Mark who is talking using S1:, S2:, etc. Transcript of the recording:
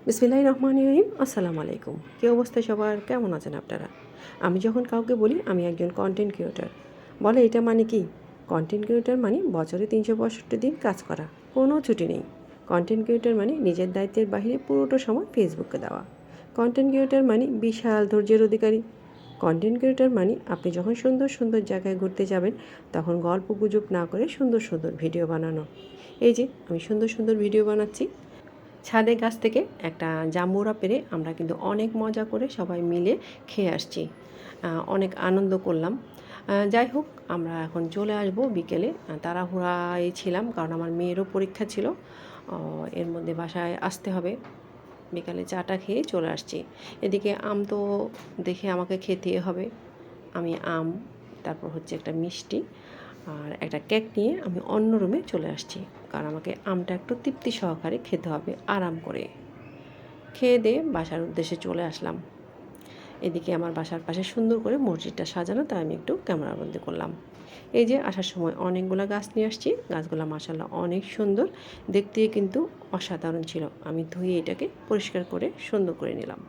S1: বিসমিল্লাহির রহমানির রহিম। আসসালামু আলাইকুম। কী অবস্থা সবার, কেমন আছেন আপনারা? আমি যখন কাউকে বলি আমি একজন কন্টেন্ট ক্রিয়েটর, বলে এটা মানে কি? কন্টেন্ট ক্রিয়েটর মানে বছরে 365 দিন কাজ করা, কোনো ছুটি নেই। কন্টেন্ট ক্রিয়েটর মানে নিজের দায়িত্বের বাইরে পুরোটা সময় ফেসবুকে দেওয়া। কন্টেন্ট ক্রিয়েটর মানে বিশাল ধৈর্যের অধিকারী। কন্টেন্ট ক্রিয়েটর মানে আপনি যখন সুন্দর সুন্দর জায়গায় ঘুরতে যাবেন তখন গল্প গুজব না করে সুন্দর সুন্দর ভিডিও বানানো। এই যে আমি সুন্দর সুন্দর ভিডিও বানাচ্ছি। ছাদে গাছ থেকে একটা জাম্বুরা পেড়ে আমরা কিন্তু অনেক মজা করে সবাই মিলে খেয়ে আসছি, অনেক আনন্দ করলাম। যাই হোক, আমরা এখন চলে আসব বিকেলে। তাড়াহুড়ায় ছিলাম কারণ আমার মেয়েরও পরীক্ষা ছিল, এর মধ্যে বাসায় আসতে হবে। বিকালে চাটা খেয়ে চলে আসছি। এদিকে আম তো দেখে আমাকে খেতেই হবে। আমি আম, তারপর হচ্ছে একটা মিষ্টি আর একটা কেক নিয়ে আমি অন্য রুমে চলে আসছি, কারণ আমাকে আমটা একটু তৃপ্তি সহকারে খেতে হবে আরাম করে। খেয়ে দিয়ে বাসার উদ্দেশ্যে চলে আসলাম। এদিকে আমার বাসার পাশে সুন্দর করে মসজিদটা সাজানো, তাই আমি একটু ক্যামেরাবন্দি করলাম। এই যে আসার সময় অনেকগুলো গাছ নিয়ে আসছি, গাছগুলো মাশাআল্লাহ অনেক সুন্দর দেখতে, কিন্তু অসাধারণ ছিল। আমি ধুয়ে এটাকে পরিষ্কার করে সুন্দর করে নিলাম।